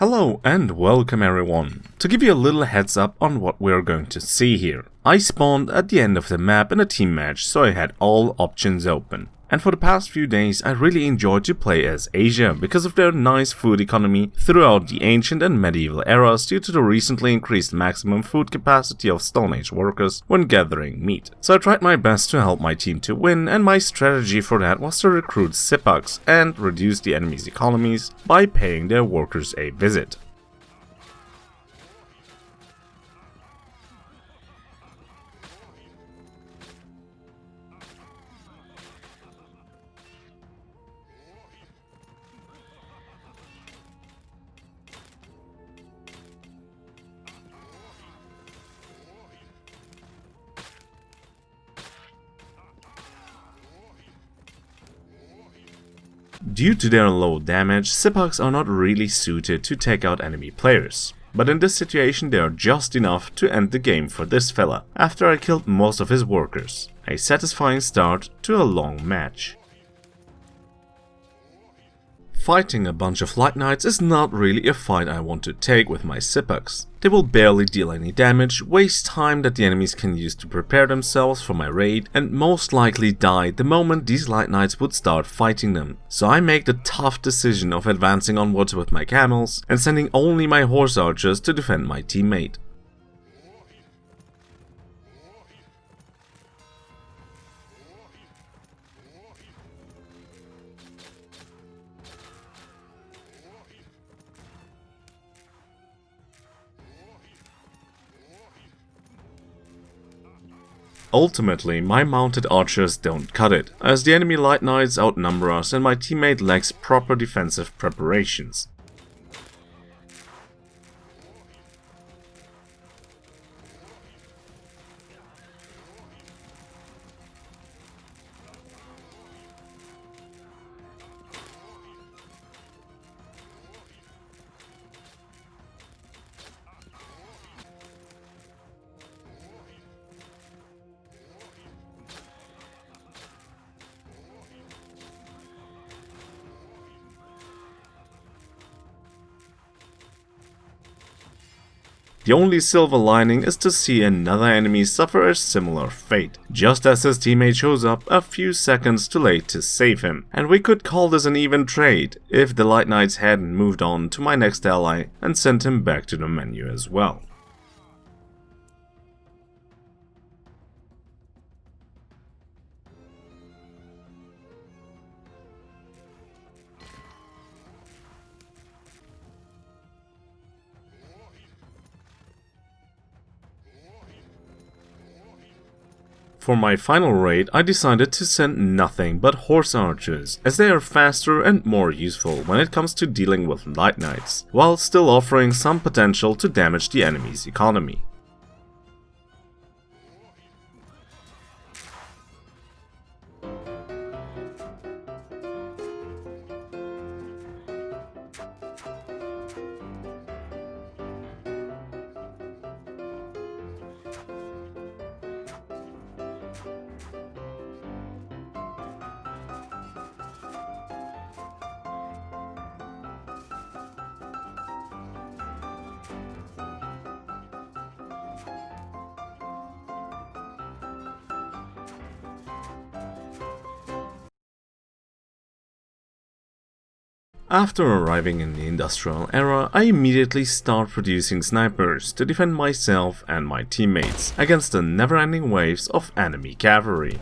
Hello and welcome everyone. To give you a little heads up on what we're going to see here. I spawned at the end of the map in a team match, so I had all options open. And for the past few days I really enjoyed to play as Asia because of their nice food economy throughout the ancient and medieval eras due to the recently increased maximum food capacity of Stone Age workers when gathering meat. So I tried my best to help my team to win, and my strategy for that was to recruit Sipax and reduce the enemy's economies by paying their workers a visit. Due to their low damage, Sipax are not really suited to take out enemy players. But in this situation they are just enough to end the game for this fella, after I killed most of his workers. A satisfying start to a long match. Fighting a bunch of Light Knights is not really a fight I want to take with my Sipax. They will barely deal any damage, waste time that the enemies can use to prepare themselves for my raid, and most likely die the moment these Light Knights would start fighting them. So I make the tough decision of advancing onwards with my camels and sending only my horse archers to defend my teammate. Ultimately, my mounted archers don't cut it, as the enemy Light Knights outnumber us and my teammate lacks proper defensive preparations. The only silver lining is to see another enemy suffer a similar fate, just as his teammate shows up a few seconds too late to save him. And we could call this an even trade if the Light Knights hadn't moved on to my next ally and sent him back to the menu as well. For my final raid, I decided to send nothing but horse archers, as they are faster and more useful when it comes to dealing with Light Knights, while still offering some potential to damage the enemy's economy. After arriving in the industrial era, I immediately start producing snipers to defend myself and my teammates against the never-ending waves of enemy cavalry.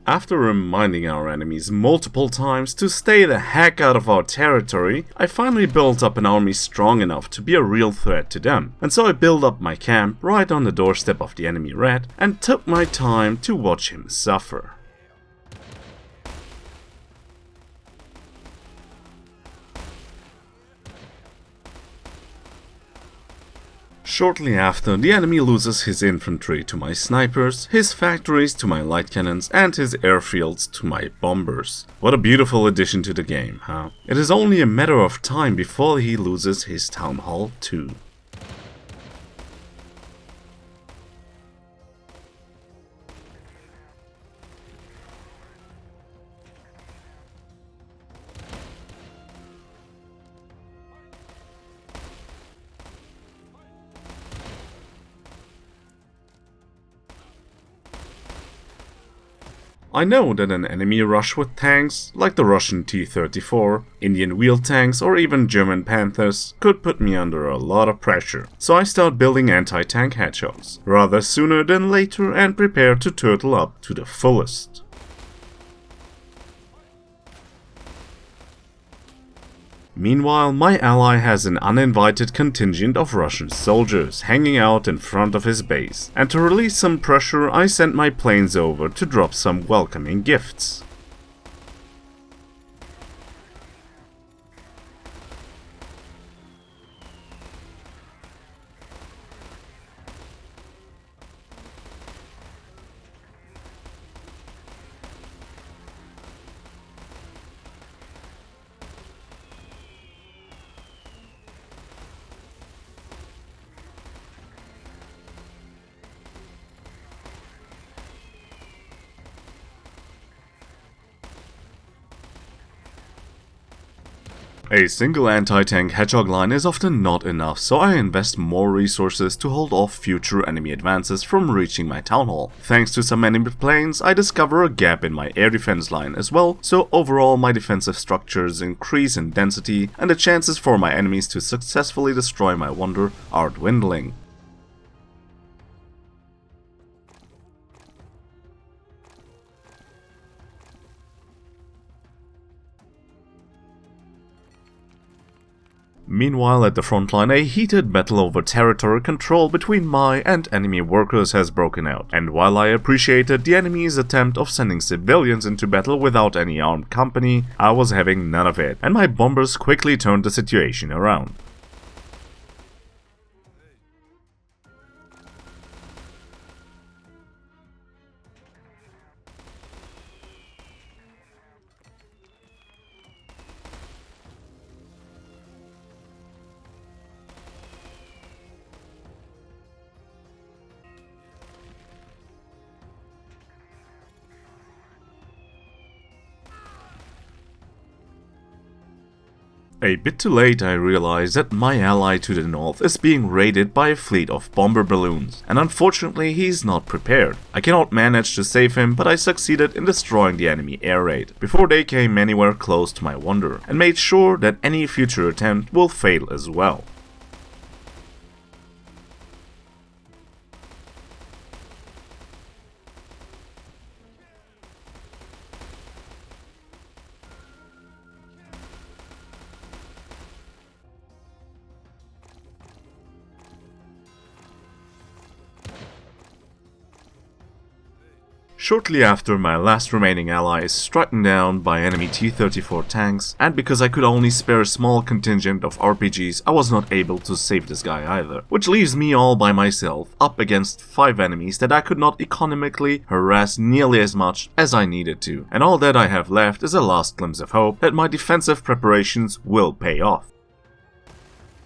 After reminding our enemies multiple times to stay the heck out of our territory, I finally built up an army strong enough to be a real threat to them. And so I built up my camp right on the doorstep of the enemy rat and took my time to watch him suffer. Shortly after, the enemy loses his infantry to my snipers, his factories to my light cannons, and his airfields to my bombers. What a beautiful addition to the game, huh? It is only a matter of time before he loses his town hall too. I know that an enemy rush with tanks, like the Russian T-34, Indian wheeled tanks, or even German Panthers, could put me under a lot of pressure. So I start building anti-tank hedgehogs, rather sooner than later, and prepare to turtle up to the fullest. Meanwhile, my ally has an uninvited contingent of Russian soldiers hanging out in front of his base, and to release some pressure I sent my planes over to drop some welcoming gifts. A single anti-tank hedgehog line is often not enough, so I invest more resources to hold off future enemy advances from reaching my town hall. Thanks to some enemy planes, I discover a gap in my air defense line as well, so overall my defensive structures increase in density and the chances for my enemies to successfully destroy my wonder are dwindling. Meanwhile, at the front line, a heated battle over territory control between my and enemy workers has broken out, and while I appreciated the enemy's attempt of sending civilians into battle without any armed company, I was having none of it, and my bombers quickly turned the situation around. A bit too late I realized that my ally to the north is being raided by a fleet of bomber balloons, and unfortunately he's not prepared. I cannot manage to save him, but I succeeded in destroying the enemy air raid before they came anywhere close to my wonder, and made sure that any future attempt will fail as well. Shortly after, my last remaining ally is stricken down by enemy T-34 tanks, and because I could only spare a small contingent of RPGs, I was not able to save this guy either, which leaves me all by myself, up against 5 enemies that I could not economically harass nearly as much as I needed to, and all that I have left is a last glimpse of hope that my defensive preparations will pay off.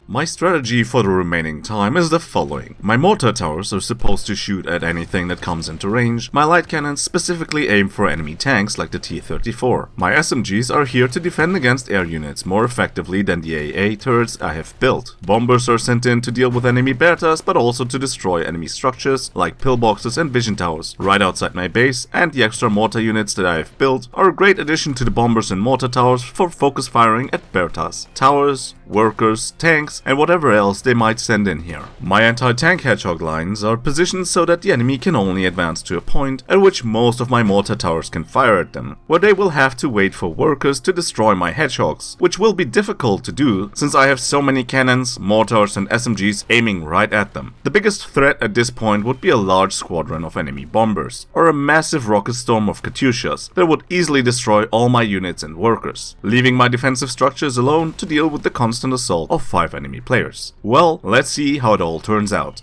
My strategy for the remaining time is the following. My mortar towers are supposed to shoot at anything that comes into range. My light cannons specifically aim for enemy tanks like the T-34. My SMGs are here to defend against air units more effectively than the AA turrets I have built. Bombers are sent in to deal with enemy betas, but also to destroy enemy structures like pillboxes and vision towers right outside my base, and the extra mortar units that I have built are a great addition to the bombers and mortar towers for focus firing at betas, towers, workers, tanks, and whatever else they might send in here. My anti-tank hedgehog lines are positioned so that the enemy can only advance to a point at which most of my mortar towers can fire at them, where they will have to wait for workers to destroy my hedgehogs, which will be difficult to do since I have so many cannons, mortars and SMGs aiming right at them. The biggest threat at this point would be a large squadron of enemy bombers, or a massive rocket storm of Katyushas that would easily destroy all my units and workers, leaving my defensive structures alone to deal with the constant assault of 5 enemy enemy players. Well, let's see how it all turns out.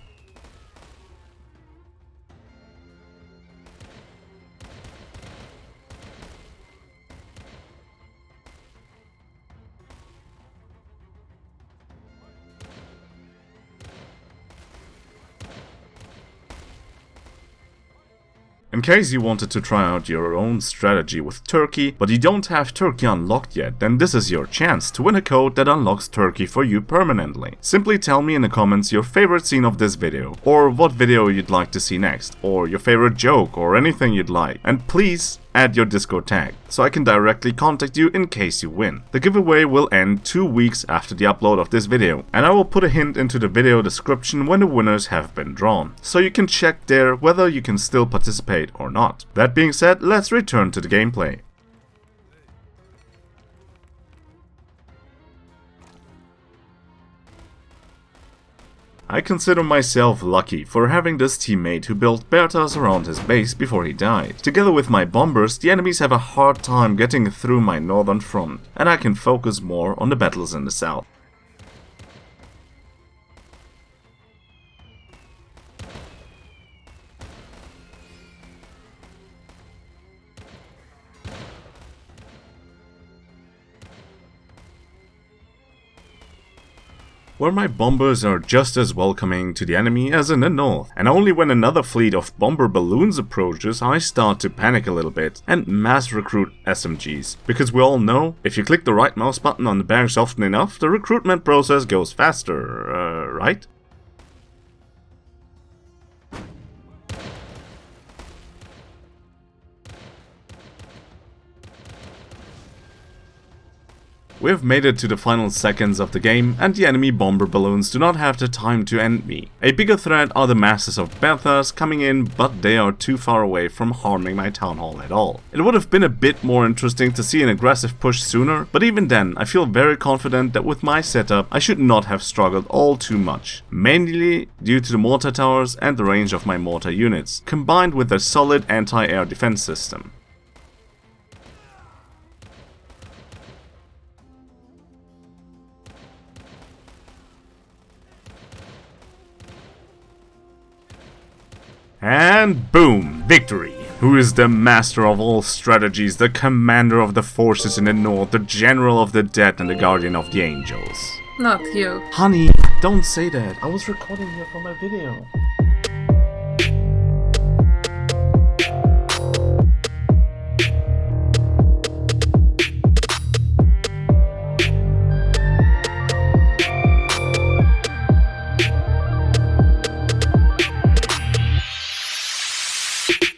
In case you wanted to try out your own strategy with Turkey, but you don't have Turkey unlocked yet, then this is your chance to win a code that unlocks Turkey for you permanently. Simply tell me in the comments your favorite scene of this video, or what video you'd like to see next, or your favorite joke, or anything you'd like. And please add your Discord tag, so I can directly contact you in case you win. The giveaway will end 2 weeks after the upload of this video, and I will put a hint into the video description when the winners have been drawn, so you can check there whether you can still participate or not. That being said, let's return to the gameplay. I consider myself lucky for having this teammate who built Berthas around his base before he died. Together with my bombers, the enemies have a hard time getting through my northern front, and I can focus more on the battles in the south. Where my bombers are just as welcoming to the enemy as in the north, and only when another fleet of bomber balloons approaches I start to panic a little bit and mass recruit SMGs, because we all know if you click the right mouse button on the barracks often enough, the recruitment process goes faster, right? We've made it to the final seconds of the game, and the enemy bomber balloons do not have the time to end me. A bigger threat are the masses of Berthas coming in, but they are too far away from harming my town hall at all. It would have been a bit more interesting to see an aggressive push sooner, but even then I feel very confident that with my setup I should not have struggled all too much. Mainly due to the mortar towers and the range of my mortar units, combined with a solid anti-air defense system. And boom, victory! Who is the master of all strategies, the commander of the forces in the north, the general of the dead and the guardian of the angels? Not you. Honey, don't say that. I was recording here for my video.